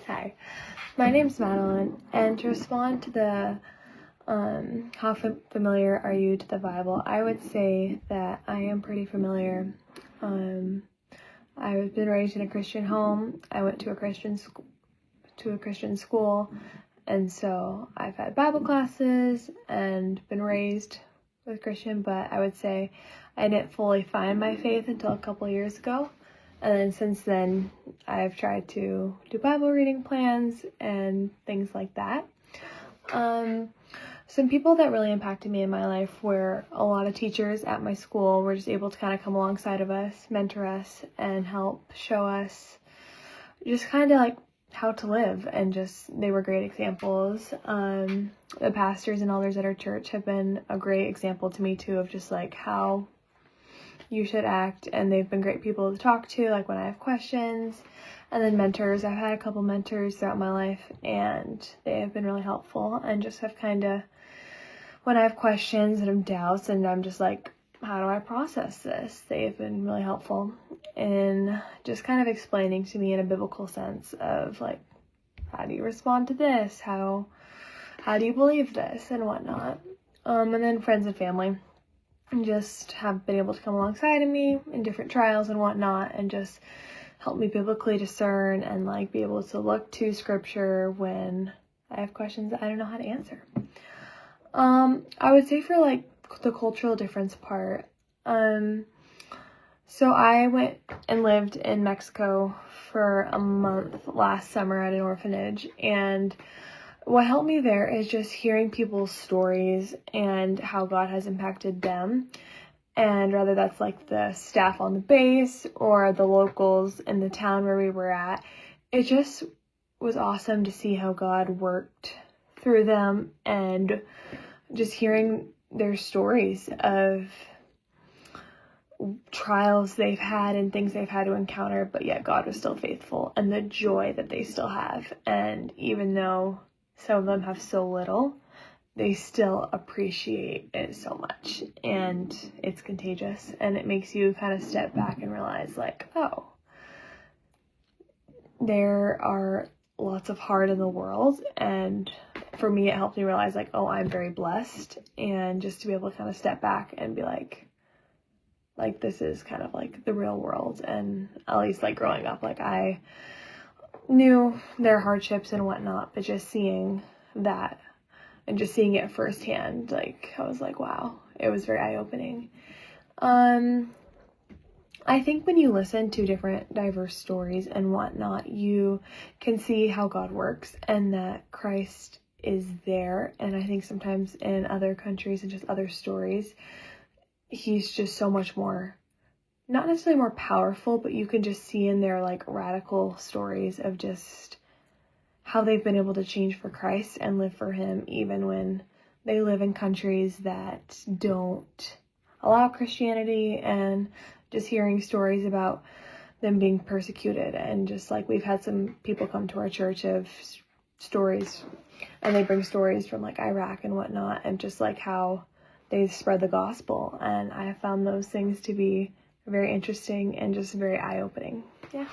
Hi, my name's Madeline, and to respond to the how familiar are you to the Bible, I would say that I am pretty familiar. I've been raised in a Christian home. I went to a Christian school, and so I've had Bible classes and been raised with Christian, but I would say I didn't fully find my faith until a couple years ago. And then since then, I've tried to do Bible reading plans and things like that. Some people that really impacted me in my life were a lot of teachers at my school were just able to kind of come alongside of us, mentor us, and help show us just kind of like how to live, and just they were great examples. The pastors and elders at our church have been a great example to me too of just like how you should act, and they've been great people to talk to, like when I have questions. And then mentors, I've had a couple mentors throughout my life, and they have been really helpful, and just have kind of, when I have questions and have doubts and I'm just like, how do I process this? They've been really helpful in just kind of explaining to me in a biblical sense of like, how do you respond to this? How do you believe this and whatnot? And then friends and family just have been able to come alongside of me in different trials and whatnot, and just help me biblically discern and like be able to look to scripture when I have questions that I don't know how to answer. I would say for like the cultural difference part, so I went and lived in Mexico for a month last summer at an orphanage, and what helped me there is just hearing people's stories and how God has impacted them. And whether that's like the staff on the base or the locals in the town where we were at, it just was awesome to see how God worked through them, and just hearing their stories of trials they've had and things they've had to encounter, but yet God was still faithful, and the joy that they still have. And even though some of them have so little, they still appreciate it so much, and it's contagious, and it makes you kind of step back and realize like, oh, there are lots of hard in the world. And for me, it helped me realize like, oh, I'm very blessed, and just to be able to kind of step back and be like this is kind of like the real world. And at least like growing up, like I knew their hardships and whatnot, but just seeing that and just seeing it firsthand, like I was like, wow, it was very eye-opening. I think when you listen to different diverse stories and whatnot, you can see how God works and that Christ is there. And I think sometimes in other countries and just other stories, he's just so much more, not necessarily more powerful, but you can just see in their like radical stories of just how they've been able to change for Christ and live for him, even when they live in countries that don't allow Christianity, and just hearing stories about them being persecuted. And just like we've had some people come to our church of stories, and they bring stories from like Iraq and whatnot, and just like how they spread the gospel. And I found those things to be very interesting and just very eye-opening. Yeah.